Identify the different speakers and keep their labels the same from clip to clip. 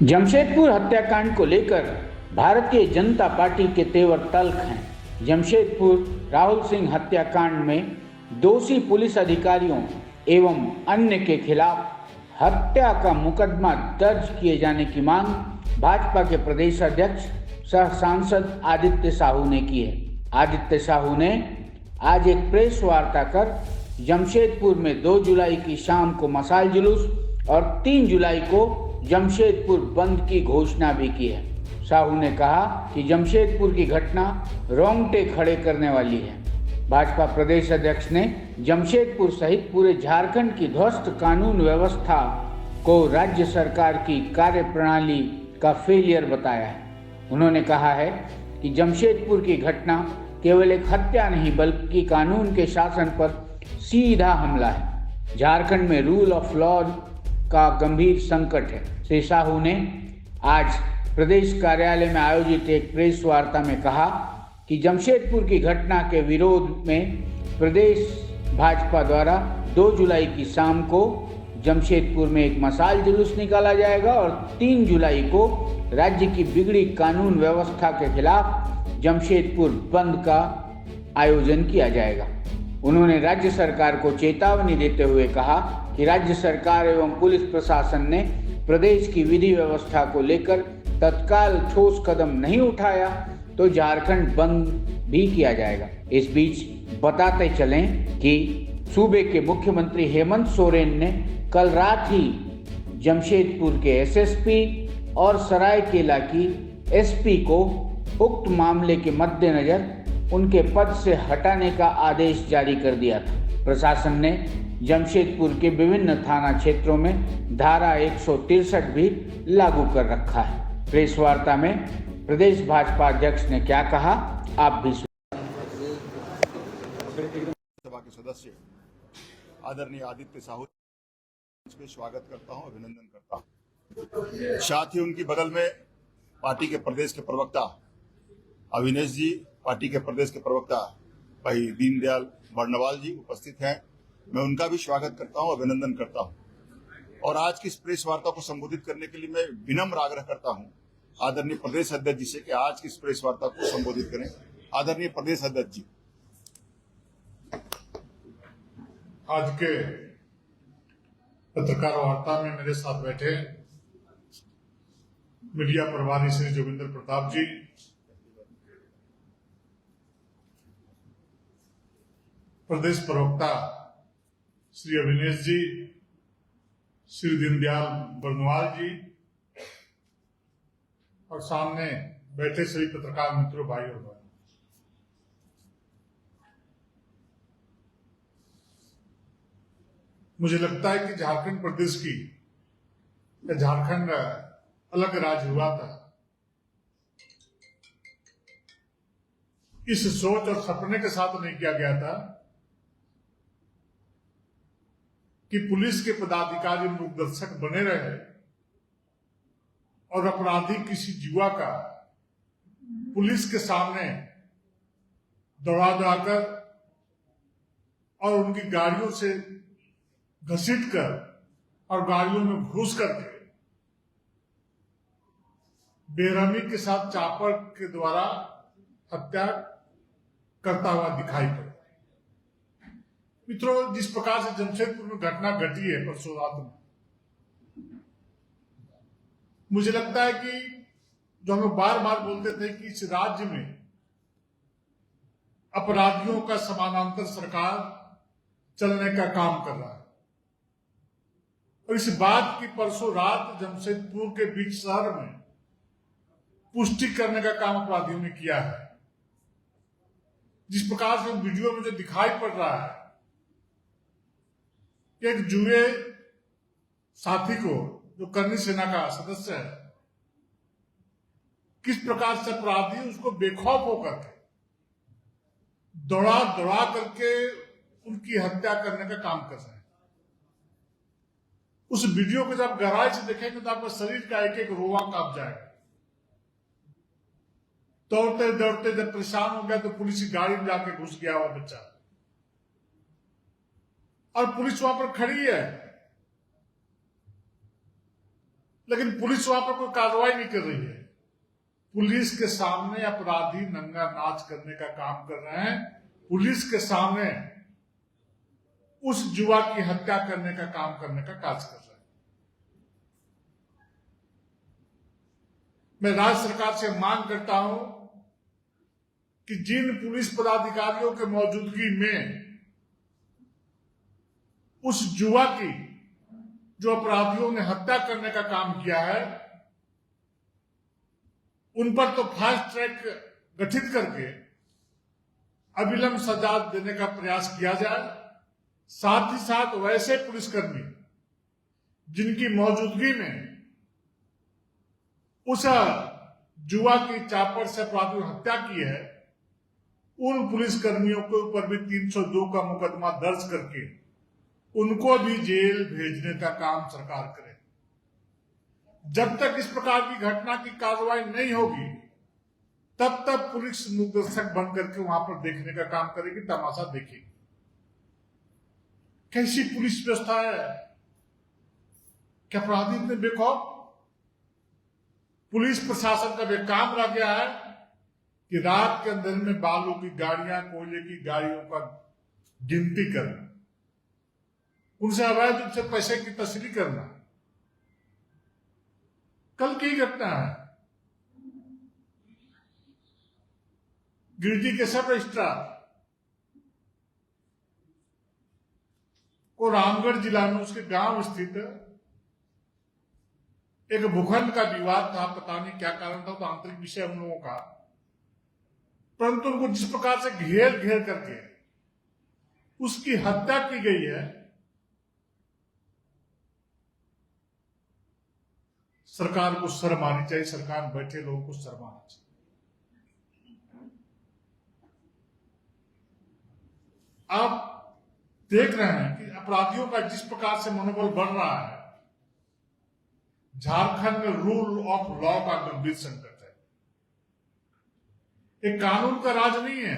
Speaker 1: जमशेदपुर हत्याकांड को लेकर भारतीय जनता पार्टी के तेवर तल्ख हैं। जमशेदपुर राहुल सिंह हत्याकांड में दोषी पुलिस अधिकारियों एवं अन्य के खिलाफ हत्या का मुकदमा दर्ज किए जाने की मांग भाजपा के प्रदेश अध्यक्ष सह सांसद आदित्य साहू ने की है। आदित्य साहू ने आज एक प्रेस वार्ता कर जमशेदपुर में 2 जुलाई की शाम को मशाल जुलूस और 3 जुलाई को जमशेदपुर बंद की घोषणा भी की है। साहू ने कहा कि जमशेदपुर की घटना रोंगटे खड़े करने वाली है। भाजपा प्रदेश अध्यक्ष ने जमशेदपुर सहित पूरे झारखंड की ध्वस्त कानून व्यवस्था को राज्य सरकार की कार्यप्रणाली का फेलियर बताया है। उन्होंने कहा है कि जमशेदपुर की घटना केवल एक हत्या नहीं बल्कि कानून के शासन पर सीधा हमला है। झारखंड में रूल ऑफ लॉ का गंभीर संकट है। श्री साहू ने आज प्रदेश कार्यालय में आयोजित एक प्रेस वार्ता में कहा कि जमशेदपुर की घटना के विरोध में प्रदेश भाजपा द्वारा 2 जुलाई की शाम को जमशेदपुर में एक मशाल जुलूस निकाला जाएगा और 3 जुलाई को राज्य की बिगड़ी कानून व्यवस्था के खिलाफ जमशेदपुर बंद का आयोजन किया जाएगा। उन्होंने राज्य सरकार को चेतावनी देते हुए कहा कि राज्य सरकार एवं पुलिस प्रशासन ने प्रदेश की विधि व्यवस्था को लेकर तत्काल ठोस कदम नहीं उठाया तो झारखंड बंद भी किया जाएगा। इस बीच बताते चलें कि सूबे के मुख्यमंत्री हेमंत सोरेन ने कल रात ही जमशेदपुर के एसएसपी और सरायकेला की एसपी को उक्त मामले के मद्देनजर उनके पद से हटाने का आदेश जारी कर दिया था। प्रशासन ने जमशेदपुर के विभिन्न थाना क्षेत्रों में धारा 163 भी लागू कर रखा है। प्रेस वार्ता में प्रदेश भाजपा अध्यक्ष ने क्या कहा, आप भी
Speaker 2: सभा के सदस्य आदरणीय आदित्य साहू पे स्वागत करता हूं, अभिनंदन करता हूं। साथ ही उनकी बगल में पार्टी के प्रदेश के प्रवक्ता अविनेश जी, पार्टी के प्रदेश के प्रवक्ता भाई दीनदयाल बर्नवाल जी उपस्थित हैं। मैं उनका भी स्वागत करता हूं, अभिनंदन करता हूं। और आज की इस प्रेस वार्ता को संबोधित करने के लिए मैं विनम्र आग्रह करता हूं आदरणीय प्रदेश अध्यक्ष जी से कि आज की इस प्रेस वार्ता को संबोधित करें। आदरणीय प्रदेश अध्यक्ष जी।
Speaker 3: आज के पत्रकार वार्ता में मेरे साथ बैठे मीडिया प्रभारी श्री जोगिंदर प्रताप जी, प्रदेश प्रवक्ता श्री अविनेश जी, श्री दीनदयाल बर्नवाल जी और सामने बैठे सभी पत्रकार मित्रों, भाई और बहनों, मुझे लगता है कि झारखंड प्रदेश की झारखंड अलग राज्य हुआ था, इस सोच और सपने के साथ नहीं किया गया था कि पुलिस के पदाधिकारी मार्गदर्शक बने रहे और अपराधी किसी युवा का पुलिस के सामने दौड़ा दौड़ाकर और उनकी गाड़ियों से घसीट कर और गाड़ियों में घुस करके बेरहमी के साथ चापर के द्वारा हत्या करता हुआ दिखाई पड़ा। मित्रों, जिस प्रकार से जमशेदपुर में घटना घटी है परसों रात में, मुझे लगता है कि जो हम बार बार बोलते थे कि इस राज्य में अपराधियों का समानांतर सरकार चलने का काम कर रहा है और इस बात की परसों रात जमशेदपुर के बीच शहर में पुष्टि करने का काम अपराधियों ने किया है। जिस प्रकार से वीडियो में जो दिखाई पड़ रहा है, एक जुए साथी को जो करनी सेना का सदस्य है, किस प्रकार से अपराधी उसको बेखौफ होकर के दौड़ा दौड़ा करके उनकी हत्या करने का काम कर रहे हैं। उस वीडियो को जब गहराई से देखेंगे तो आपका शरीर का एक एक रोआ कांप जाएगा। दौड़ते दौड़ते जब परेशान हो गया तो पुलिस की गाड़ी में जाके घुस गया वो बच्चा और पुलिस वहां पर खड़ी है। लेकिन पुलिस वहां पर कोई कार्रवाई नहीं कर रही है। पुलिस के सामने अपराधी नंगा नाच करने का काम कर रहे हैं, पुलिस के सामने उस युवा की हत्या करने का काम करने का काज कर रहे हैं। मैं राज्य सरकार से मांग करता हूं कि जिन पुलिस पदाधिकारियों के मौजूदगी में उस युवा की जो अपराधियों ने हत्या करने का काम किया है, उन पर तो फास्ट ट्रैक गठित करके अविलंब सजा देने का प्रयास किया जाए। साथ ही साथ वैसे पुलिसकर्मी जिनकी मौजूदगी में उस युवा की चापड़ से अपराधियों ने हत्या की है, उन पुलिसकर्मियों के ऊपर भी 302 का मुकदमा दर्ज करके उनको भी जेल भेजने का काम सरकार करे। जब तक इस प्रकार की घटना की कार्रवाई नहीं होगी, तब तक पुलिस निर्देशक बन करके वहां पर देखने का काम करेगी, तमाशा देखेगी। कैसी पुलिस व्यवस्था है? क्या अपराधी इतने बेखौफ? पुलिस प्रशासन का बेकाम रह गया है कि रात के अंदर में बालू की गाड़ियां, कोयले की गाड़ियों का गिनती करना, उनसे अवैध रूप से पैसे की तस्करी करना। कल की घटना है, गिरिडीह के सब रजिस्ट्रार को रामगढ़ जिला में उसके गांव स्थित एक भूखंड का विवाद था। पता नहीं क्या कारण था, तो आंतरिक विषय हम लोगों का, परंतु उनको जिस प्रकार से घेर घेर करके उसकी हत्या की गई है, सरकार को शर्म आनी चाहिए। सरकार में बैठे लोगों को शर्म आनी चाहिए। आप देख रहे हैं कि अपराधियों का जिस प्रकार से मनोबल बढ़ रहा है, झारखंड में रूल ऑफ लॉ का गंभीर संकट है। एक कानून का राज नहीं है,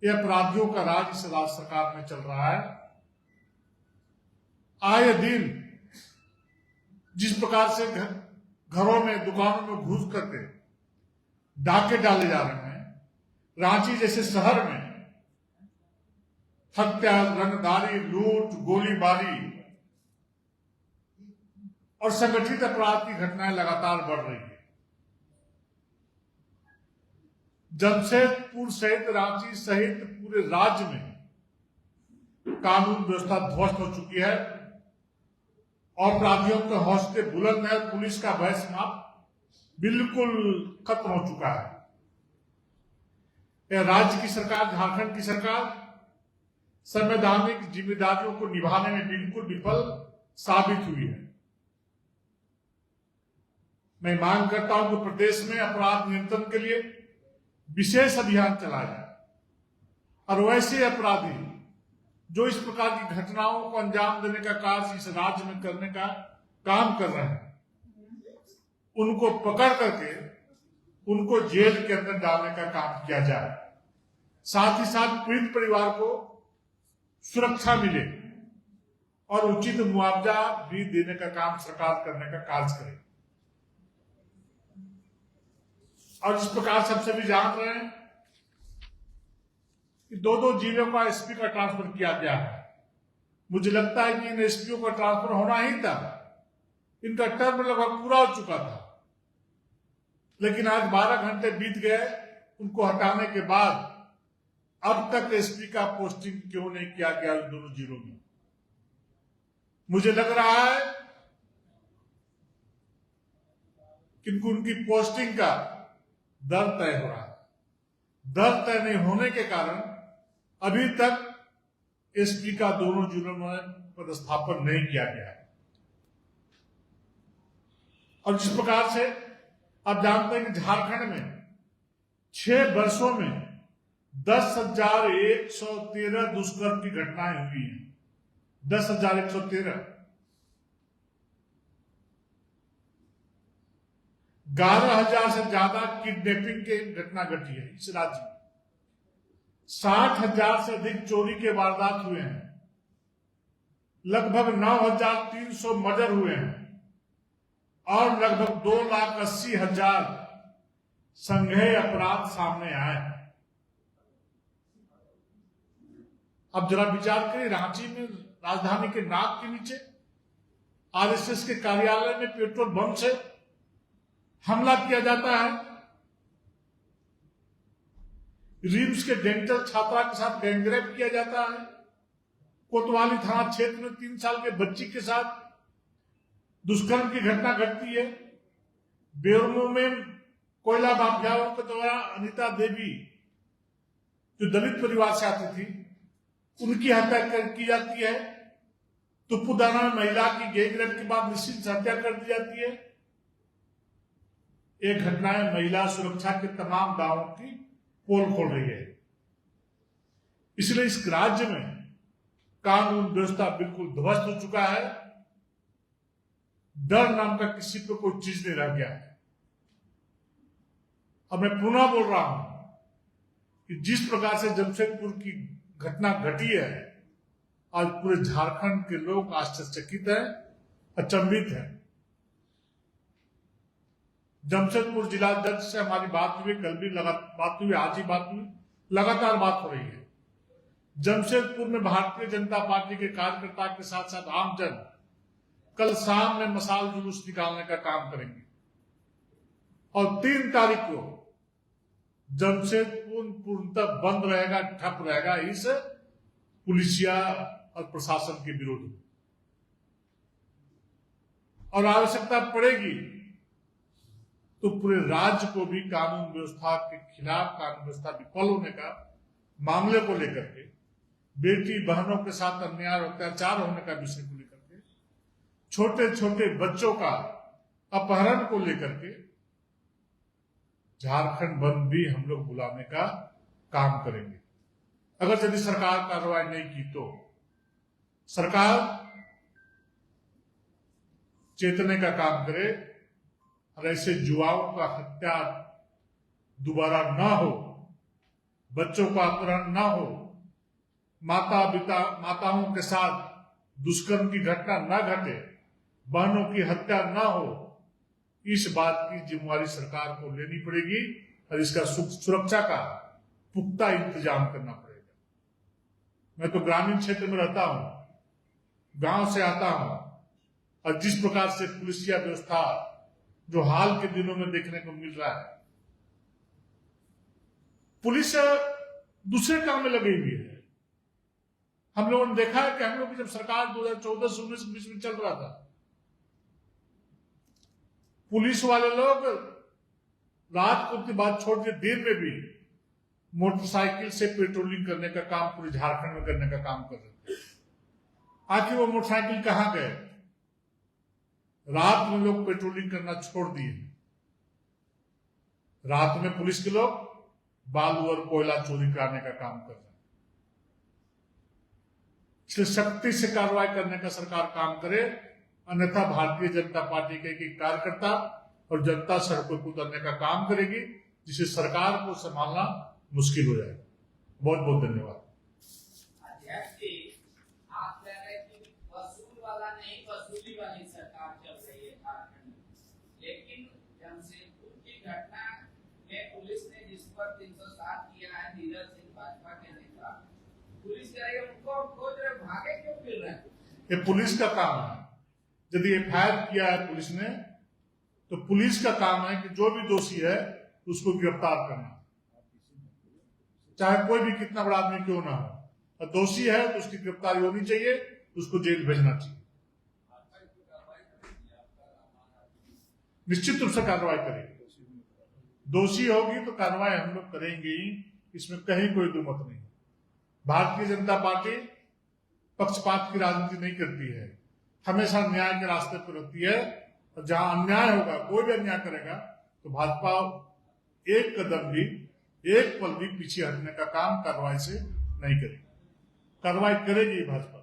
Speaker 3: यह अपराधियों का राज इस राज्य सरकार में चल रहा है। आए दिन जिस प्रकार से घरों में, दुकानों में घुस करके डाके डाले जा रहे हैं, रांची जैसे शहर में हत्या, रंगदारी, लूट, गोलीबारी और संगठित अपराध की घटनाएं लगातार बढ़ रही है। जमशेदपुर सहित रांची सहित पूरे राज्य में कानून व्यवस्था ध्वस्त हो चुकी है और अपराधियों के हौसले बुलंद है। पुलिस का भय समाप्त बिल्कुल खत्म हो चुका है। यह राज्य की सरकार, झारखंड की सरकार संवैधानिक जिम्मेदारियों को निभाने में बिल्कुल विफल साबित हुई है। मैं मांग करता हूं कि प्रदेश में अपराध नियंत्रण के लिए विशेष अभियान चलाया जाए और वैसे अपराधी जो इस प्रकार की घटनाओं को अंजाम देने का कार्य इस राज्य में करने का काम कर रहे हैं, उनको पकड़ करके उनको जेल के अंदर डालने का काम किया जाए। साथ ही साथ पीड़ित परिवार को सुरक्षा मिले और उचित मुआवजा भी देने का काम सरकार करने का कार्य करे। और इस प्रकार से सभी जान रहे हैं कि 2-2 जिलों का एसपी का ट्रांसफर किया गया है। मुझे लगता है कि इन एसपीओ का ट्रांसफर होना ही था, इनका टर्म लगभग पूरा हो चुका था, लेकिन आज 12 घंटे बीत गए उनको हटाने के बाद। अब तक एसपी का पोस्टिंग क्यों नहीं किया गया इन दोनों जिलों में? मुझे लग रहा है कि उनकी पोस्टिंग का दर तय हो रहा है। दर तय नहीं होने के कारण अभी तक एसपी का दोनों जिलों में पदस्थापन नहीं किया गया है। और जिस प्रकार से आप जानते हैं कि झारखंड में 6 वर्षों में 10,113 दुष्कर्म की घटनाएं हुई हैं। 10,113। 11,000 से ज्यादा किडनैपिंग की घटना घटी है इस राज्य में। 60,000 से अधिक चोरी के वारदात हुए हैं। लगभग 9,300 मर्डर हुए हैं और लगभग 2,80,000 संज्ञेय अपराध सामने आए हैं। अब जरा विचार करिए, रांची में राजधानी के नाक के नीचे आरएसएस के कार्यालय में पेट्रोल बम से हमला किया जाता है। रिम्स के डेंटल छात्रा के साथ गैंगरेप किया जाता है। कोतवाली थाना क्षेत्र में 3 साल के बच्ची के साथ दुष्कर्म की घटना घटती है। बेरमो में कोयला माफियाओं के द्वारा अनिता देवी, जो दलित परिवार से आती थी, उनकी हत्या की जाती है। तुपुदाना में महिला की गैंगरेप के बाद निश्चित हत्या कर दी जाती है। एक घटनाएं महिला सुरक्षा के तमाम दावों की पोल खोल रही है। इसलिए इस राज्य में कानून व्यवस्था बिल्कुल ध्वस्त हो चुका है। डर नाम का किसी पे कोई चीज नहीं रह गया है। अब मैं पुनः बोल रहा हूं कि जिस प्रकार से जमशेदपुर की घटना घटी है, आज पूरे झारखंड के लोग आश्चर्यचकित हैं, अचंभित हैं। जमशेदपुर जिलाध्यक्ष से हमारी बात हुई, कल भी बात हुई, आज ही बात हुई, लगातार बात हो रही है। जमशेदपुर में भारतीय जनता पार्टी के कार्यकर्ता के साथ साथ आमजन कल शाम में मशाल जुलूस निकालने का काम करेंगे और 3 तारीख को जमशेदपुर पूर्णतः बंद रहेगा, ठप रहेगा इस पुलिसिया और प्रशासन के विरोध में। और आवश्यकता पड़ेगी तो पूरे राज्य को भी कानून व्यवस्था के खिलाफ, कानून व्यवस्था विफल होने का मामले को लेकर के, बेटी बहनों के साथ अन्याय और अत्याचार होने का विषय को लेकर के, छोटे छोटे बच्चों का अपहरण को लेकर के झारखंड बंद भी हम लोग बुलाने का काम करेंगे। अगर यदि सरकार कार्रवाई नहीं की तो सरकार चेतने का काम करे और ऐसे युवाओं का हत्या दोबारा ना हो, बच्चों का अपहरण ना हो, माताओं के साथ दुष्कर्म की घटना ना घटे, बहनों की हत्या ना हो, इस बात की जिम्मेवारी सरकार को लेनी पड़ेगी और इसका सुरक्षा का पुख्ता इंतजाम करना पड़ेगा। मैं तो ग्रामीण क्षेत्र में रहता हूं, गांव से आता हूं, और जिस प्रकार से पुलिसिया व्यवस्था जो हाल के दिनों में देखने को मिल रहा है, पुलिस दूसरे काम में लगी हुई है। हम लोगों ने देखा है कि हम लोग की जब सरकार 2014 से 19 के बीच में चल रहा था, पुलिस वाले लोग रात को की बात छोड़ के दिन में भी मोटरसाइकिल से पेट्रोलिंग करने का काम पूरे झारखंड में करने का काम कर रहे थे। आखिर वो मोटरसाइकिल कहां गए? रात में लोग पेट्रोलिंग करना छोड़ दिए। रात में पुलिस के लोग बालू और कोयला चोरी कराने का काम कर रहे हैं। इसलिए सख्ती से कार्रवाई करने का सरकार काम करे, अन्यथा भारतीय जनता पार्टी के कार्यकर्ता और जनता सड़कों पर उतरने का काम करेगी, जिससे सरकार को संभालना मुश्किल हो जाएगा। बहुत बहुत धन्यवाद।
Speaker 4: वसूली वाली सरकार चल रही है झारखंड में, लेकिन जमशेदपुर की घटना में पुलिस ने जिस पर 307 किया है, नीरज सिंह भाजपा के नेता, पुलिस कह रही है उनको खोज रहे, भागे क्यों फिर रहे हैं?
Speaker 3: ये पुलिस का काम है। यदि एफआईआर किया है पुलिस ने, तो पुलिस का काम है कि जो भी दोषी है उसको गिरफ्तार करना, चाहे कोई भी कितना बड़ा आदमी क्यों ना हो। और दोषी है तो उसकी गिरफ्तारी होनी चाहिए, उसको जेल भेजना चाहिए। निश्चित रूप से कार्रवाई करेंगे। दोषी होगी तो कार्रवाई हम लोग करेंगे ही, इसमें कहीं कोई दो मत नहीं। भारतीय जनता पार्टी पक्षपात की राजनीति नहीं करती है, हमेशा न्याय के रास्ते पर रहती है। और जहां अन्याय होगा, कोई भी अन्याय करेगा, तो भाजपा एक कदम भी, एक पल भी पीछे हटने का काम कार्रवाई से नहीं करेगी। कार्रवाई करेगी भाजपा।